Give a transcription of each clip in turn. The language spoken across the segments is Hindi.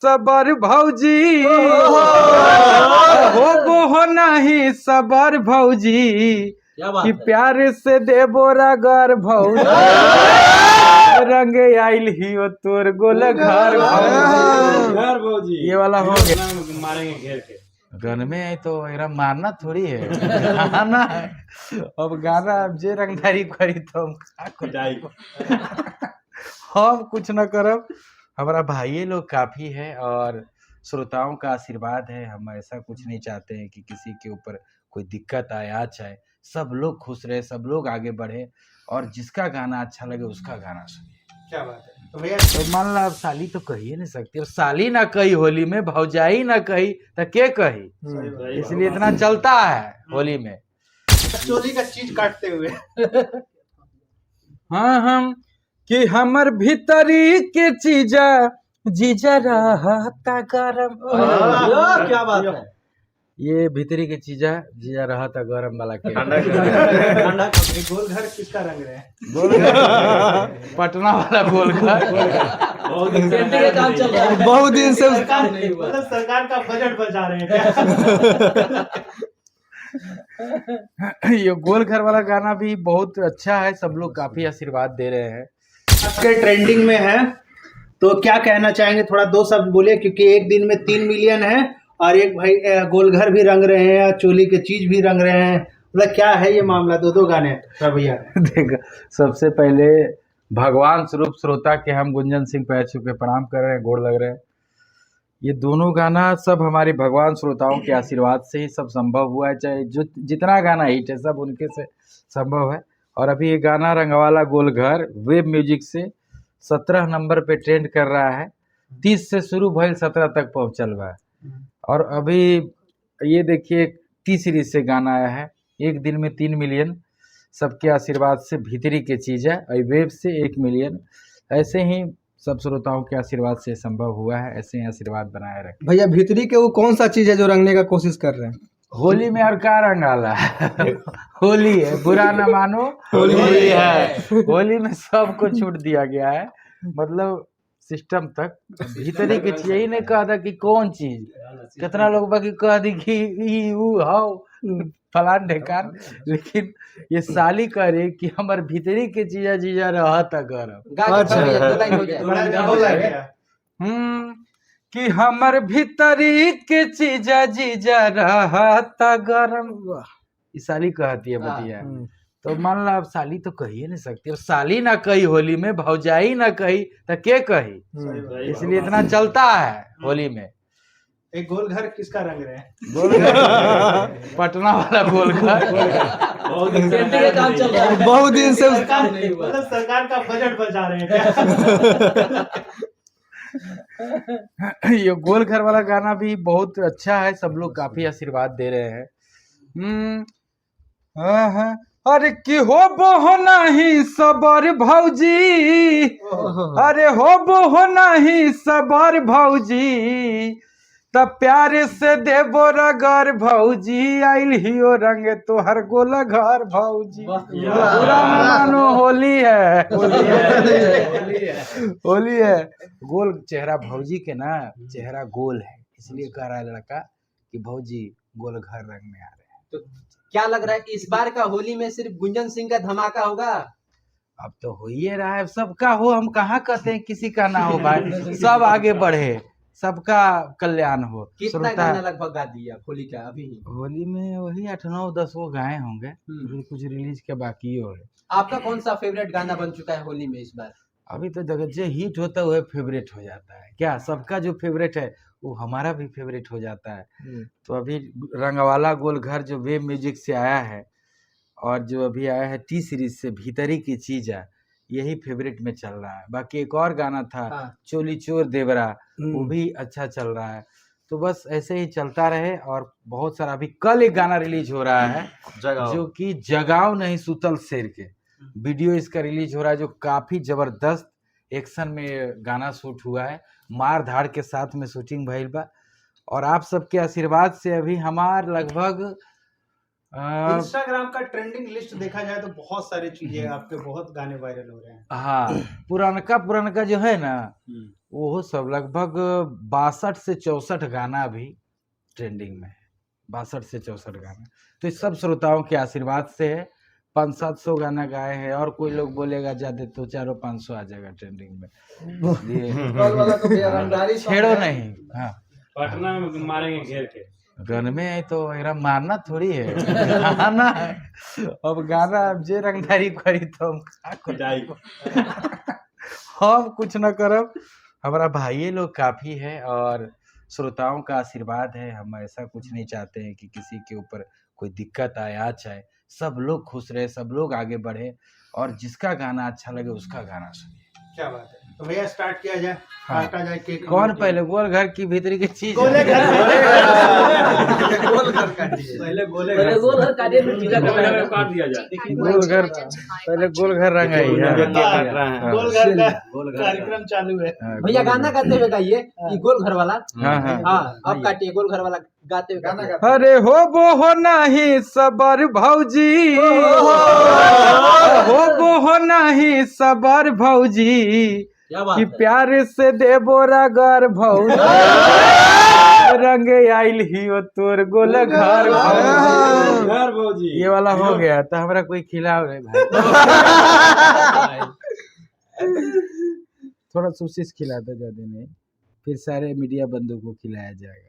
सबर भौजी हो नहीं सबर भौजी कि प्यार से देबो रगर भौजी रंग आइल ही तोर गोल घर भौजी। ये वाला हो गया, मारेंगे घेर के। गन में है तो एकदम मारना थोड़ी है, गाना है। अब गाना अब जे रंगदारी करी तो हम का करी? हम कुछ न करब, हमारा भाई लोग काफी है और श्रोताओं का आशीर्वाद है। हम ऐसा कुछ नहीं चाहते हैं कि किसी के ऊपर कोई दिक्कत आए, आ जाए। सब लोग खुश रहे, सब लोग आगे बढ़े और जिसका गाना अच्छा लगे उसका गाना सुनिए। क्या बात है। तो भैया तो मान ला अब साली तो कही नहीं सकती, अब साली ना कही होली में, भौजाई ना कही तो के कही, इसलिए इतना चलता है होली में। चोली का चीज काटते हुए हाँ हम कि हमर भीतरी के चीजा जीजा रहता गरम। क्या बात है। ये भीतरी के चीजा जीजा रहता गरम वाला के गोल घर किसका रंग रहे हैं? पटना वाला गोल घर बहुत दिन से सरकार का बजट बचा रहे हैं क्या? ये गोल घर वाला गाना भी बहुत अच्छा है, सब लोग काफी आशीर्वाद दे रहे हैं। आजकल ट्रेंडिंग में है, तो क्या कहना चाहेंगे? थोड़ा दो शब्द बोलिए, क्योंकि एक दिन में 3 मिलियन है और एक भाई गोलघर भी रंग रहे हैं, चोली के चीज भी रंग रहे हैं, मतलब क्या है ये मामला? दो गाने भैया। देख, सबसे पहले भगवान स्वरूप श्रोता के हम गुंजन सिंह पैर छू के प्रणाम कर रहे हैं, गोड़ लग रहे हैं। ये दोनों गाना सब हमारे भगवान श्रोताओं के आशीर्वाद से ही सब संभव हुआ है। चाहे जो जितना गाना हिट है सब उनके से संभव है। और अभी ये गाना रंगवाला गोलघर वेब म्यूजिक से 17 नंबर पे ट्रेंड कर रहा है। 30 से शुरू भइल 17 तक पहुंचल बा। और अभी ये देखिए टी सीरीज से गाना आया है, एक दिन में 3 मिलियन, सबके आशीर्वाद से भीतरी के चीज है। और वेब से 1 मिलियन, ऐसे ही सब श्रोताओं के आशीर्वाद से संभव हुआ है। ऐसे ही आशीर्वाद बनाए रखें। भैया भीतरी के वो कौन सा चीज है जो रंगने का कोशिश कर रहे हैं? होली में और का रंग आला होली है, बुरा न मानो होली है। होली में सबको छूट दिया गया है, मतलब सिस्टम तक। भीतरी के चीज यही नहीं कहा था कि कौन चीज, कितना लोग बाकी कह दी कि ई ऊ हाउ फलान ढेकान, लेकिन ये साली कह रही कि हमार भीतरी के चीजा जीजा रहत कि हमर भीतरी के चीजा जीजा रहता गरम। ये साली कहती है बतिया। तो मान ला अब साली तो कही नहीं सकती, अब साली ना कही होली में, भौजाई ना कही तो के कही, इसलिए इतना चलता है होली में। एक गोलघर किसका रंग रहे हैं? गोलघर पटना वाला गोलघर बहुत दिन से सरकार का बजट बचा रहे हैं क्या? ये गोल घर वाला गाना भी बहुत अच्छा है, सब लोग काफी आशीर्वाद दे रहे हैं। अरे कि हो बो नहीं सबर भौजी, अरे हो बो नहीं सबर भौजी, तब प्यार से देबो रगर भौजी, आइल हियो रंग तोहर गोल घर भौजी। पूरा मानो होली है, होली है। गोल चेहरा भौजी के ना, चेहरा गोल है, इसलिए कह रहा है लड़का कि भौजी गोल घर रंग में आ रहे हैं। तो क्या लग रहा है कि इस बार का होली में सिर्फ गुंजन सिंह का धमाका होगा? अब तो हो ही रहा है, सबका हो, हम कहाँ कहते हैं किसी का ना हो भाई, सब आगे बढ़े, सबका कल्याण हो। कितना गाना लगभग गा दिया होली का अभी? होली में वही 8-9-10 वो गाए होंगे, अभी कुछ रिलीज के बाकी हो है। आपका कौन सा फेवरेट गाना बन चुका है होली में इस बार? अभी तो जो हिट होता है वह फेवरेट हो जाता है। क्या सबका जो फेवरेट है वो हमारा भी फेवरेट हो जाता है। तो अभी रंगवाला गोलघर जो वेब म्यूजिक से आया है और जो अभी आया है टी सीरीज से भीतरी की चीज है, यही फेवरेट में चल रहा है। बाकी एक और गाना था चोली चोर देवरा, वो भी अच्छा चल रहा है। तो बस ऐसे ही चलता रहे। और बहुत सारा अभी कल एक गाना रिलीज हो रहा है जो कि जगाओ नहीं सुतल शेर के वीडियो इसका रिलीज हो रहा है, जो काफी जबरदस्त एक्शन में गाना शूट हुआ है, मार धाड़ के साथ में शूटिंग भइल बा। और आप सबके आशीर्वाद से अभी हमार लगभग इंस्टाग्राम का ट्रेंडिंग लिस्ट देखा जाए तो बहुत सारी चीजें, आपके बहुत गाने वायरल हो रहे हैं। हाँ, पुरानका जो है ना वो सब लगभग 62 से 64 गाना अभी ट्रेंडिंग में है। 62 से 64 गाना, तो इस सब श्रोताओं के आशीर्वाद से है। 500-700 गाना गाए हैं, और कोई लोग बोलेगा ज्यादा तो 400-500 आ जाएगा ट्रेंडिंग में, इसलिए छेड़ो नहीं। हाँ, पटना में मारेंगे घेर के। रन में है तो मेरा मारना थोड़ी है, गाना है। अब गाना अब जे रंगदारी करी तो हम का करी? हम कुछ न करब, हमारा भाई लोग काफी है और श्रोताओं का आशीर्वाद है। हम ऐसा कुछ नहीं चाहते हैं कि किसी के ऊपर कोई दिक्कत आए आ जाए, सब लोग खुश रहे, सब लोग आगे बढ़े, और जिसका गाना अच्छा लगे उसका गाना सुनिए। क्या बात है। तो भैया स्टार्ट किया जाए, हाँ। काटा जाए केक। कौन पहले गोल घर की भीतरी की चीज? गोले घर पहले गोले पहले गोल घर काटे में चीजा गोल घर करना काट दिया जाए। गोल घर पहले गोल घर रंगाई है। गोल घर का कार्यक्रम चालू है। भैया गाना गाते हुए गाइए, ये गोल घर वाला। हाँ हाँ। हाँ, अब काटिए गोल घर वाला गाते हुए गाना। अरे हो वो हो नहीं सबर भौजी, हो वो हो नहीं सबर भौजी, क्या बात कि है। प्यार से देबो रगर भौजी, रंग आइल ही ओ तोर गोल घर भौजी। घर भौजी। ये वाला हो गया तो हमारा कोई खिलाओ रे भाई। थोड़ा सूसिस खिला दो, ज्यादा नहीं, फिर सारे मीडिया बंधु को खिलाया जाएगा।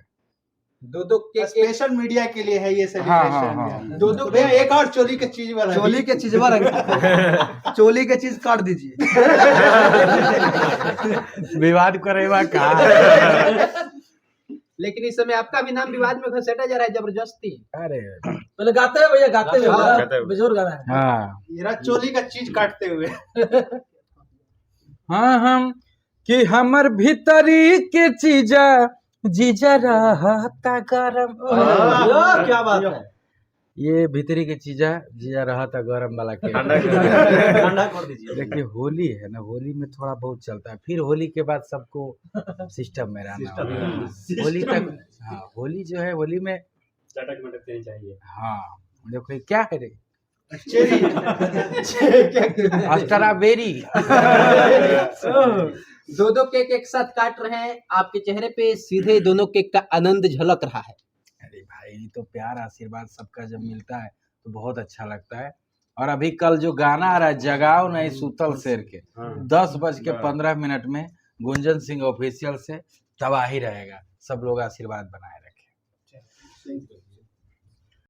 दो केक स्पेशल मीडिया के लिए है ये हाँ, हाँ। सेलिब्रेशन। दो भैया एक और चोली के चीज वाला चोली के चीज रंग चोली के चीज काट दीजिए। विवाद करेगा का? लेकिन इस समय आपका भी नाम विवाद में घसेटा जा रहा है जबरदस्ती। अरे पहले गाते हैं भैया, गाते हुए, गाते हुए हुए। बेजोर गाना है। हाँ मेरा चोली का चीज काटते हुए। हाँ, हम कि हमर भीतरी के चीजा जीजा रहता गरम। क्या बात है। ये भीतरी के चीजा जीजा रहता गरम वाला के ठंडा कर दीजिए। देखिए होली है ना, होली में थोड़ा बहुत चलता है, फिर होली के बाद सबको सिस्टम में रहना होगा। होली तक, हाँ होली जो है, होली में चटक मटक देनी चाहिए। हाँ देखो ये क्या है रे, चेरी। स्ट्रॉबेरी। दो केक एक साथ काट रहे हैं, आपके चेहरे पे सीधे दोनों केक का आनंद झलक रहा है। अरे भाई तो प्यार आशीर्वाद सबका जब मिलता है तो बहुत अच्छा लगता है। और अभी कल जो गाना आ रहा है जगाओ नहीं सूतल शेर के, 10:15 में गुंजन सिंह ऑफिशियल से तबाही रहेगा। सब लोग आशीर्वाद बनाए रखें।